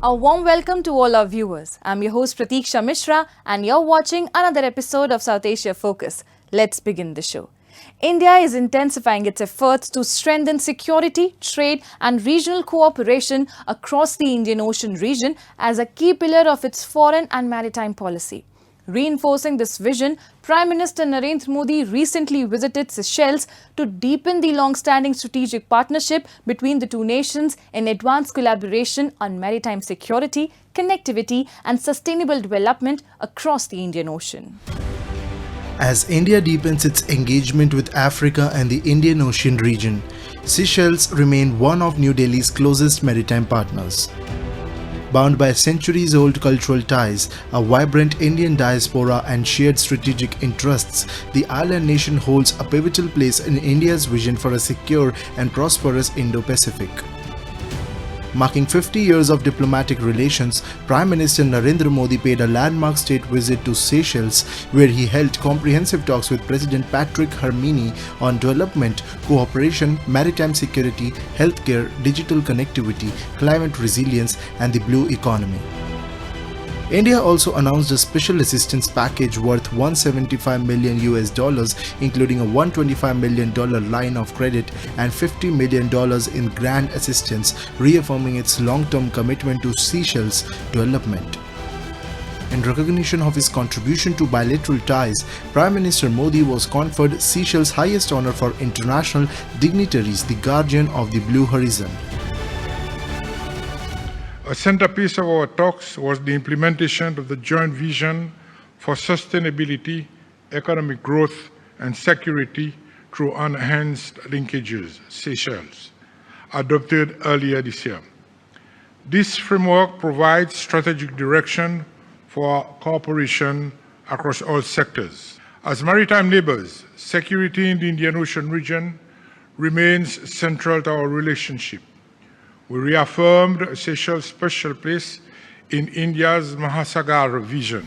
A warm welcome to all our viewers. I'm your host Pratiksha Mishra and you're watching another episode of South Asia Focus. Let's begin the show. India is intensifying its efforts to strengthen security, trade and regional cooperation across the Indian Ocean region as a key pillar of its foreign and maritime policy. Reinforcing this vision, Prime Minister Narendra Modi recently visited Seychelles to deepen the long-standing strategic partnership between the two nations in advanced collaboration on maritime security, connectivity and sustainable development across the Indian Ocean. As India deepens its engagement with Africa and the Indian Ocean region, Seychelles remain one of New Delhi's closest maritime partners. Bound by centuries-old cultural ties, a vibrant Indian diaspora and shared strategic interests, the island nation holds a pivotal place in India's vision for a secure and prosperous Indo-Pacific. Marking 50 years of diplomatic relations, Prime Minister Narendra Modi paid a landmark state visit to Seychelles, where he held comprehensive talks with President Patrick Hermine on development, cooperation, maritime security, healthcare, digital connectivity, climate resilience, and the blue economy. India also announced a special assistance package worth $175 million, including a $125 million line of credit and $50 million in grant assistance, reaffirming its long-term commitment to Seychelles' development. In recognition of his contribution to bilateral ties, Prime Minister Modi was conferred Seychelles' highest honor for international dignitaries, the Guardian of the Blue Horizon. A centerpiece of our talks was the implementation of the joint vision for sustainability, economic growth, and security through enhanced linkages, Seychelles, adopted earlier this year. This framework provides strategic direction for cooperation across all sectors. As maritime neighbors, security in the Indian Ocean region remains central to our relationship. We reaffirmed Seychelles' special place in India's Mahasagar vision.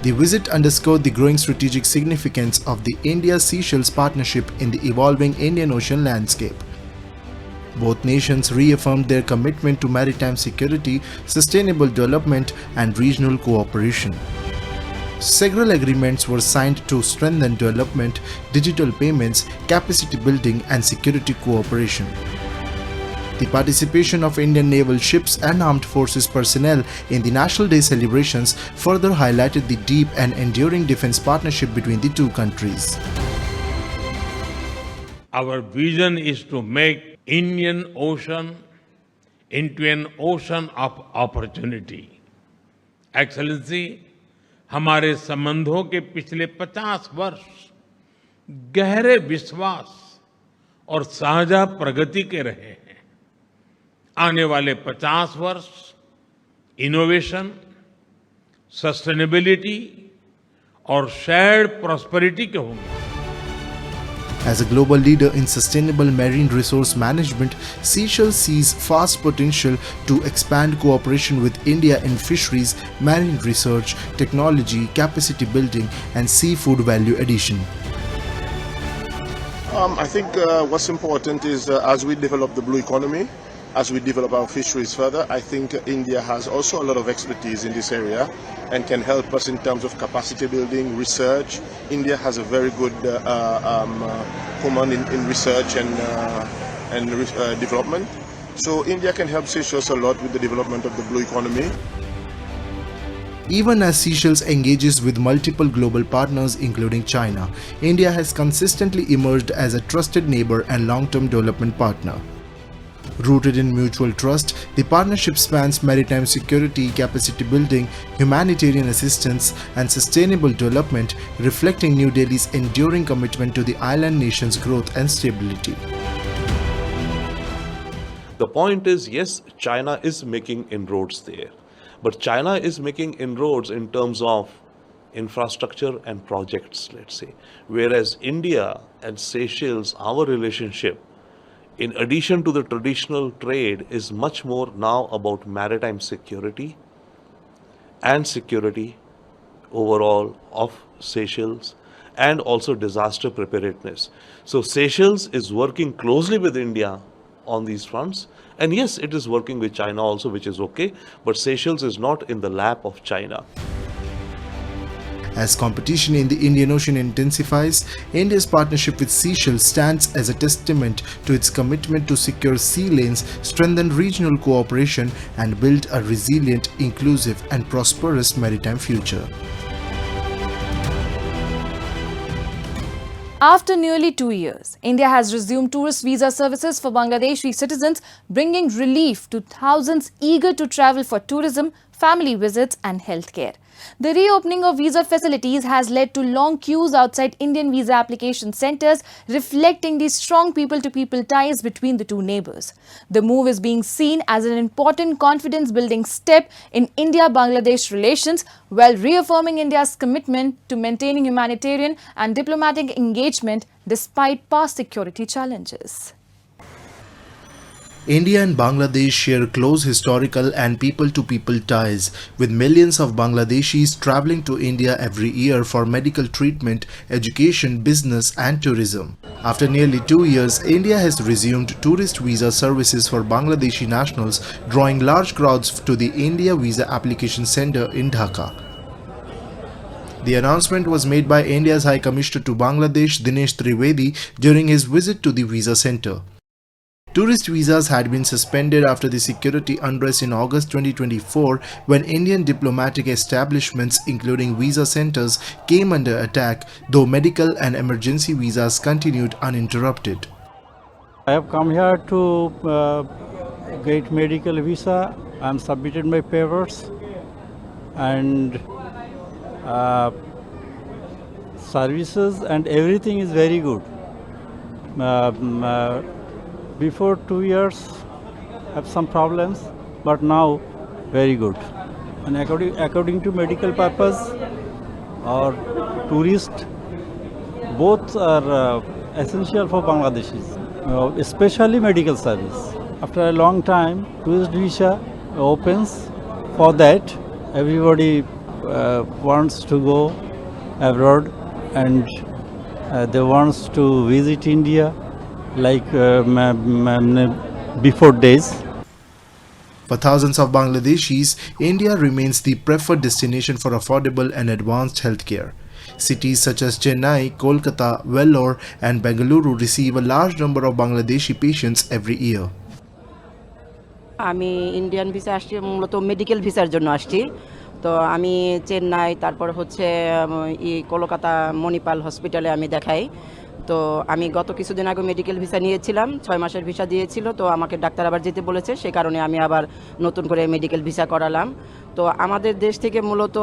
The visit underscored the growing strategic significance of the India-Seychelles partnership in the evolving Indian Ocean landscape. Both nations reaffirmed their commitment to maritime security, sustainable development, and regional cooperation. Several agreements were signed to strengthen development, digital payments, capacity building, and security cooperation. The participation of Indian naval ships and armed forces personnel in the National Day celebrations further highlighted the deep and enduring defense partnership between the two countries. Our vision is to make Indian Ocean into an ocean of opportunity. Excellency, हमारे संबंधों के पिछले 50 वर्ष गहरे विश्वास और साझा प्रगति के रहे हैं। आने वाले 50 वर्ष इनोवेशन, सस्टेनेबिलिटी और शेयर्ड प्रॉस्पेरिटी के होंगे। As a global leader in sustainable marine resource management, Seychelles sees vast potential to expand cooperation with India in fisheries, marine research, technology, capacity building, and seafood value addition. I think what's important is as we develop the blue economy, as we develop our fisheries further, I think India has also a lot of expertise in this area and can help us in terms of capacity building, research. India has a very good command in research and development. So India can help Seychelles a lot with the development of the blue economy. Even as Seychelles engages with multiple global partners including China, India has consistently emerged as a trusted neighbor and long-term development partner. Rooted in mutual trust, the partnership spans maritime security, capacity building, humanitarian assistance, and sustainable development, reflecting New Delhi's enduring commitment to the island nation's growth and stability. The point is, yes, China is making inroads there, but China is making inroads in terms of infrastructure and projects, let's say, whereas India and Seychelles, our relationship, in addition to the traditional trade, is much more now about maritime security and security overall of Seychelles and also disaster preparedness. So Seychelles is working closely with India on these fronts. And yes, it is working with China also, which is okay, but Seychelles is not in the lap of China. As competition in the Indian Ocean intensifies, India's partnership with Seychelles stands as a testament to its commitment to secure sea lanes, strengthen regional cooperation, and build a resilient, inclusive, and prosperous maritime future. After nearly 2 years, India has resumed tourist visa services for Bangladeshi citizens, bringing relief to thousands eager to travel for tourism, family visits and healthcare. The reopening of visa facilities has led to long queues outside Indian visa application centres, reflecting the strong people-to-people ties between the two neighbours. The move is being seen as an important confidence-building step in India-Bangladesh relations, while reaffirming India's commitment to maintaining humanitarian and diplomatic engagement despite past security challenges. India and Bangladesh share close historical and people-to-people ties, with millions of Bangladeshis travelling to India every year for medical treatment, education, business and tourism. After nearly 2 years, India has resumed tourist visa services for Bangladeshi nationals, drawing large crowds to the India Visa Application Centre in Dhaka. The announcement was made by India's High Commissioner to Bangladesh, Dinesh Trivedi, during his visit to the visa centre. Tourist visas had been suspended after the security unrest in August 2024 when Indian diplomatic establishments, including visa centers, came under attack, though medical and emergency visas continued uninterrupted. I have come here to get medical visa. I am submitted my papers and services and everything is very good. Before 2 years, have some problems, but now very good. And according to medical purpose or tourist, both are essential for Bangladeshis, especially medical service. After a long time, tourist visa opens. For that, everybody wants to go abroad and they wants to visit India like before days. For thousands of Bangladeshis, India remains the preferred destination for affordable and advanced healthcare. Cities such as Chennai, Kolkata, Vellore and Bengaluru receive a large number of Bangladeshi patients every year. আমি Indian visa আসছি মূলত medical ভিসার জন্য আসছি তো আমি চেন্নাই তারপর হচ্ছে কলকাতা মণিপাল হসপিটালে আমি দেখাই তো আমি গত কিছুদিন আগে মেডিকেল ভিসা নিয়েছিলাম 6 মাসের ভিসা দিয়েছিল তো আমাকে ডাক্তার আবার যেতে বলেছে সেই কারণে আমি আবার নতুন করে মেডিকেল ভিসা করালাম তো আমাদের দেশ থেকে মূলত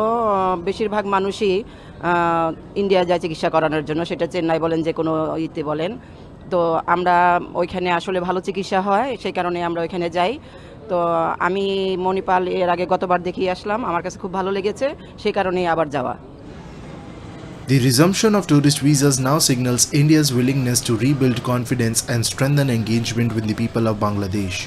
বেশিরভাগ মানুষই ইন্ডিয়া যায় চিকিৎসা করানোর জন্য সেটা চেন্নাই বলেন যে কোনো ইতে বলেন তো আমরা ওইখানে আসলে ভালো চিকিৎসা হয় সেই কারণে আমরা ওইখানে যাই তো আমি মণিপাল এর আগে গতবার দেখিয়ে আসলাম আমার কাছে খুব ভালো লেগেছে সেই কারণেই আবার যাওয়া The resumption of tourist visas now signals India's willingness to rebuild confidence and strengthen engagement with the people of Bangladesh.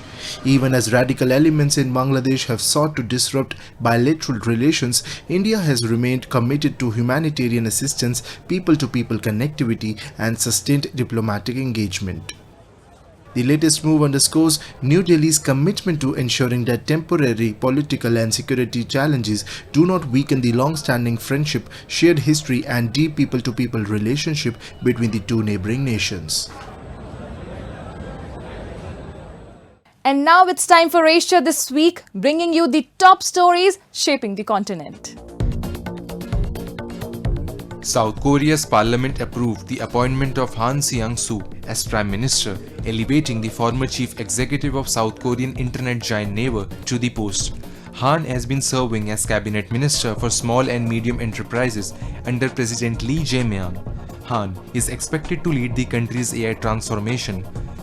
Even as radical elements in Bangladesh have sought to disrupt bilateral relations, India has remained committed to humanitarian assistance, people-to-people connectivity, and sustained diplomatic engagement. The latest move underscores New Delhi's commitment to ensuring that temporary political and security challenges do not weaken the long-standing friendship, shared history and deep people-to-people relationship between the two neighboring nations. And now it's time for Asia This Week, bringing you the top stories shaping the continent. South Korea's parliament approved the appointment of Han Seong-soo as Prime Minister, elevating the former chief executive of South Korean internet giant Naver to the post. Han has been serving as cabinet minister for small and medium enterprises under President Lee Jae-myung. Han is expected to lead the country's AI transformation.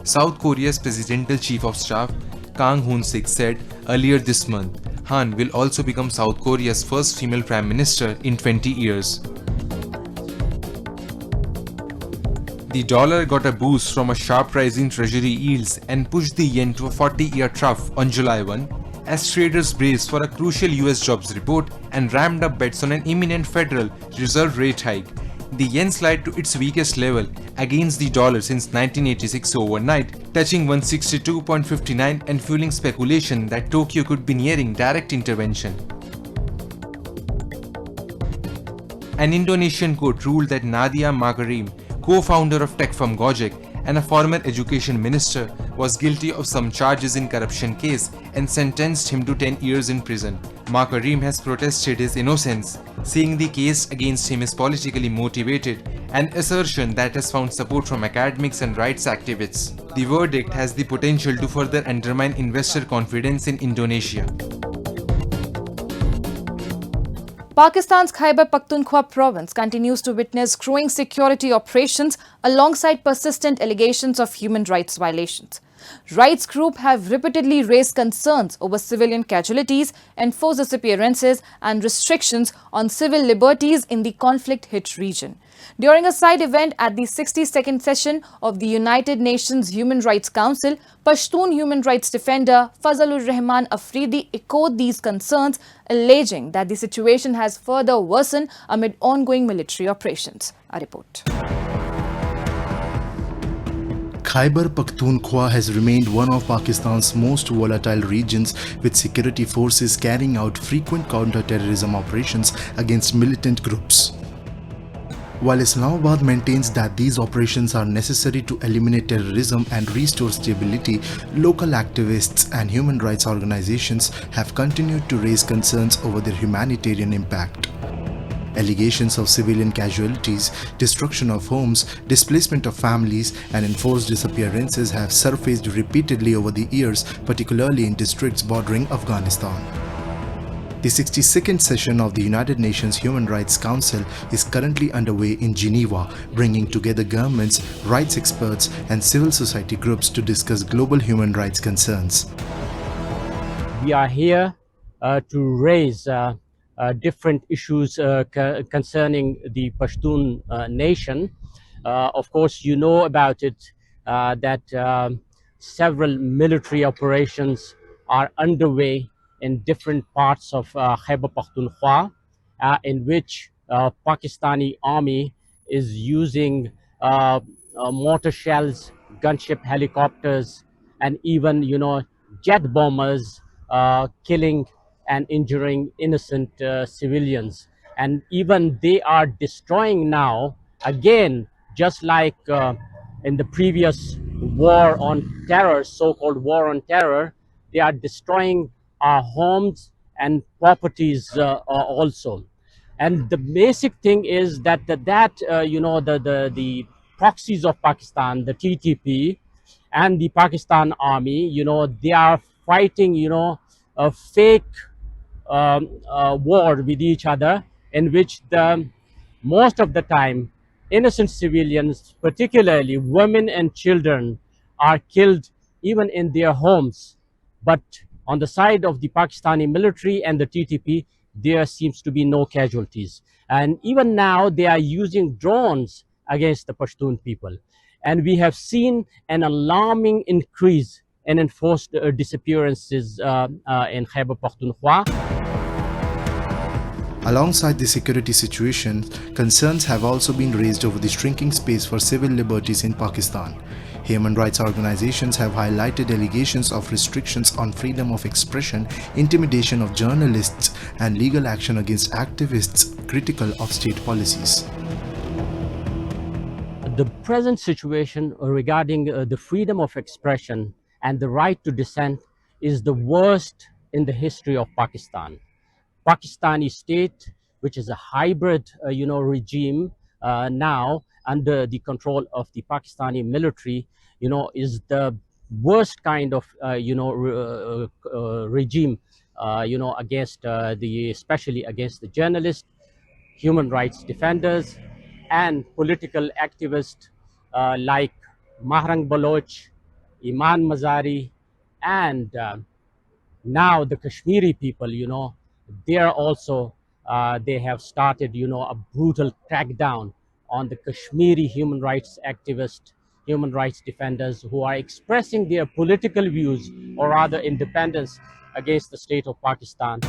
South Korea's presidential chief of staff Kang Hoon-sik said earlier this month, Han will also become South Korea's first female prime minister in 20 years. The dollar got a boost from a sharp rise in treasury yields and pushed the yen to a 40-year trough on July 1 as traders braced for a crucial US jobs report and ramped up bets on an imminent Federal Reserve rate hike. The yen slid to its weakest level against the dollar since 1986 overnight, touching 162.59 and fueling speculation that Tokyo could be nearing direct intervention. An Indonesian court ruled that Nadia Makarim, co-founder of tech firm Gojek and a former education minister, was guilty of some charges in corruption case and sentenced him to 10 years in prison. Makarim has protested his innocence, saying the case against him is politically motivated, an assertion that has found support from academics and rights activists. The verdict has the potential to further undermine investor confidence in Indonesia. Pakistan's Khyber Pakhtunkhwa province continues to witness growing security operations alongside persistent allegations of human rights violations. Rights groups have repeatedly raised concerns over civilian casualties, enforced disappearances and restrictions on civil liberties in the conflict-hit region. During a side event at the 62nd session of the United Nations Human Rights Council, Pashtun human rights defender Fazlur Rahman Afridi echoed these concerns, alleging that the situation has further worsened amid ongoing military operations. A report. Khyber Pakhtunkhwa has remained one of Pakistan's most volatile regions, with security forces carrying out frequent counter-terrorism operations against militant groups. While Islamabad maintains that these operations are necessary to eliminate terrorism and restore stability, local activists and human rights organizations have continued to raise concerns over their humanitarian impact. Allegations of civilian casualties, destruction of homes, displacement of families, and enforced disappearances have surfaced repeatedly over the years, particularly in districts bordering Afghanistan. The 62nd session of the United Nations Human Rights Council is currently underway in Geneva, bringing together governments, rights experts, and civil society groups to discuss global human rights concerns. We are here to raise different issues concerning the Pashtun nation. Of course, you know about it, that several military operations are underway in different parts of Khyber Pakhtunkhwa, in which Pakistani army is using mortar shells, gunship helicopters, and even, jet bombers, killing and injuring innocent civilians. And even they are destroying now, again, just like in the previous war on terror, so-called war on terror, they are destroying our homes and properties also. And the basic thing is that the proxies of Pakistan, the TTP, and the Pakistan army, they are fighting, a fake war with each other, in which most of the time innocent civilians, particularly women and children, are killed even in their homes. But on the side of the Pakistani military and the TTP, there seems to be no casualties. And even now they are using drones against the Pashtun people. And we have seen an alarming increase in enforced disappearances in Khyber Pakhtunkhwa. Alongside the security situation, concerns have also been raised over the shrinking space for civil liberties in Pakistan. Human rights organizations have highlighted allegations of restrictions on freedom of expression, intimidation of journalists, and legal action against activists critical of state policies. The present situation regarding the freedom of expression and the right to dissent is the worst in the history of Pakistan. Pakistani state, which is a hybrid, regime now under the control of the Pakistani military, is the worst kind of, regime, against especially against the journalists, human rights defenders, and political activists like Mahrang Baloch, Iman Mazari, and now the Kashmiri people, they are also, they have started, a brutal crackdown on the Kashmiri human rights activists, human rights defenders who are expressing their political views, or rather independence, against the state of Pakistan.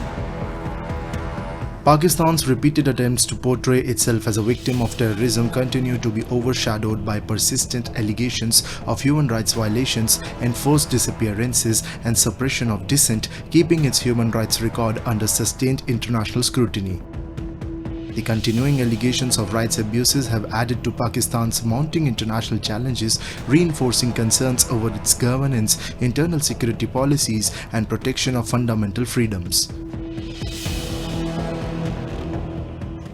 Pakistan's repeated attempts to portray itself as a victim of terrorism continue to be overshadowed by persistent allegations of human rights violations, enforced disappearances, and suppression of dissent, keeping its human rights record under sustained international scrutiny. The continuing allegations of rights abuses have added to Pakistan's mounting international challenges, reinforcing concerns over its governance, internal security policies, and protection of fundamental freedoms.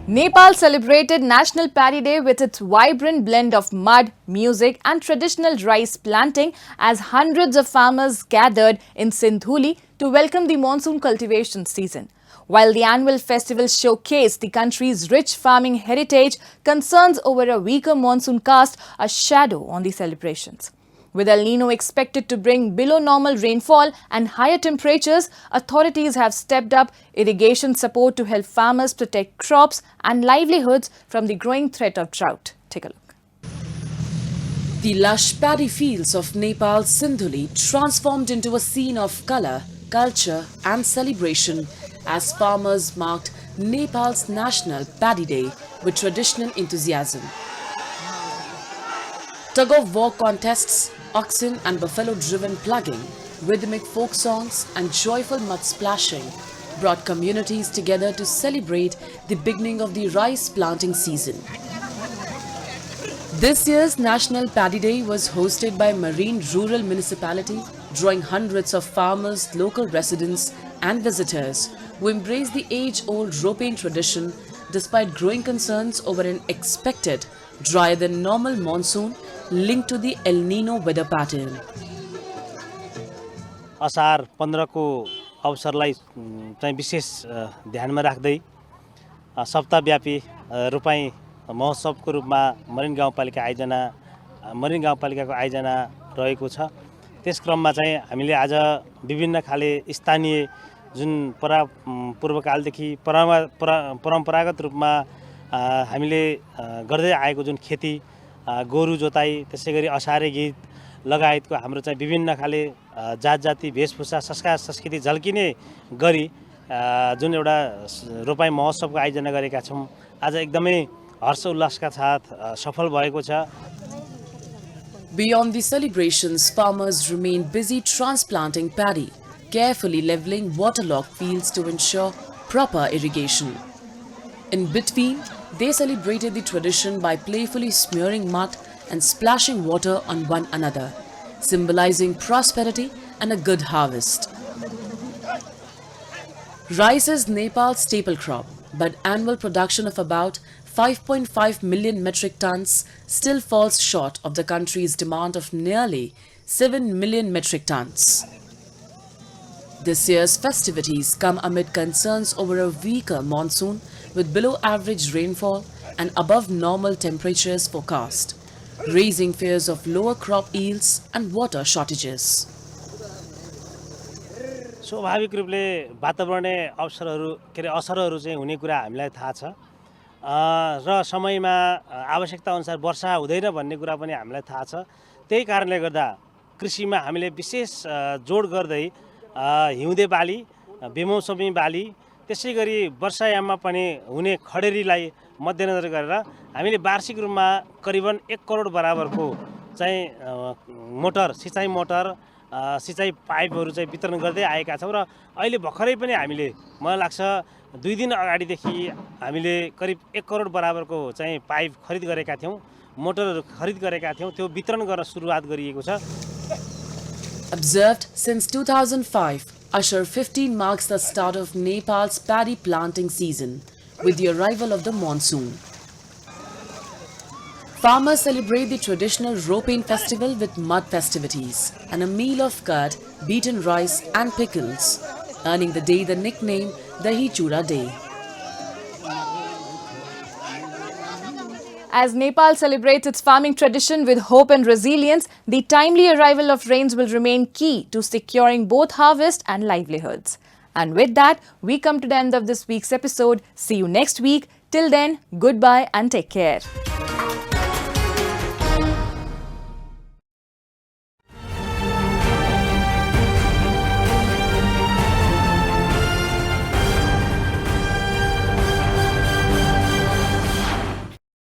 Nepal celebrated National Paddy Day with its vibrant blend of mud, music and traditional rice planting as hundreds of farmers gathered in Sindhuli to welcome the monsoon cultivation season. While the annual festival showcased the country's rich farming heritage, concerns over a weaker monsoon cast a shadow on the celebrations. With El Nino expected to bring below normal rainfall and higher temperatures, authorities have stepped up irrigation support to help farmers protect crops and livelihoods from the growing threat of drought. Take a look. The lush paddy fields of Nepal's Sindhuli transformed into a scene of colour, culture and celebration as farmers marked Nepal's National Paddy Day with traditional enthusiasm. Tug-of-war contests, oxen and buffalo-driven plugging, rhythmic folk songs and joyful mud splashing brought communities together to celebrate the beginning of the rice planting season. This year's National Paddy Day was hosted by Marine Rural Municipality, drawing hundreds of farmers, local residents and visitors who embraced the age-old roping tradition despite growing concerns over an expected drier than normal monsoon linked to the El Nino weather pattern. असार 15 को अवसरलाई चाहिँ विशेष ध्यानमा राख्दै सप्ताहव्यापी रोपाई महोत्सवको रूपमा Marin गाउँपालिकाको आयोजना रहेको छ। त्यस क्रममा चाहिँ हामीले आज विभिन्न खाले स्थानीय जुन पूर्वकालदेखि परम्परागत रूपमा हामीले गर्दै आएको जुन खेती गोरु जोताई त्यसैगरी असारे गीत लगायतको हाम्रो चाहिँ विभिन्न खाले जात जाति वेशभूषा संस्कार संस्कृति झल्किने गरी जुन एउटा रोपाई महोत्सवको आयोजना गरेका छौं आज एकदमै हर्ष उल्लासका साथ सफल भएको छ। Beyond the celebrations, farmers remain busy transplanting paddy, carefully leveling waterlogged fields to ensure proper irrigation. In between, they celebrated the tradition by playfully smearing mud and splashing water on one another, symbolizing prosperity and a good harvest. Rice is Nepal's staple crop, but annual production of about 5.5 million metric tons still falls short of the country's demand of nearly 7 million metric tons. This year's festivities come amid concerns over a weaker monsoon with below average rainfall and above normal temperatures forecast, raising fears of lower crop yields and water shortages. स्वाभाविक रूपले वातावरणीय असरहरू चाहिँ हुने कुरा हामीलाई थाहा छ र समयमा आवश्यकता अनुसार वर्षा हुँदैन भन्ने कुरा पनि हामीलाई थाहा छ। त्यही कारणले गर्दा कृषिमा हामीले विशेष जोड गर्दै हिउँदे बाली बेमौसमी बाली त्यसैगरी वर्षायाममा पनि हुने खडेरीलाई मध्यनजर गरेर हामीले वार्षिक रूपमा करिबन 1 करोड बराबरको चाहिँ मोटर सिँचाइ मोटर सिँचाइ पाइपहरू चाहिँ वितरण गर्दै आएका छौं र अहिले भर्खरै पनि हामीले मलाई लाग्छ 2 दिन अगाडिदेखि हामीले करिब 1 करोड बराबरको चाहिँ पाइप खरिद गरेका थियौं मोटरहरू खरिद गरेका थियौं त्यो वितरण गर्न सुरुवात गरिएको छ। Observed since 2005, Ashar 15 marks the start of Nepal's paddy planting season with the arrival of the monsoon. Farmers celebrate the traditional Ropane festival with mud festivities and a meal of curd, beaten rice and pickles, earning the day the nickname Dahi Chura Day. As Nepal celebrates its farming tradition with hope and resilience, the timely arrival of rains will remain key to securing both harvest and livelihoods. And with that, we come to the end of this week's episode. See you next week. Till then, goodbye and take care.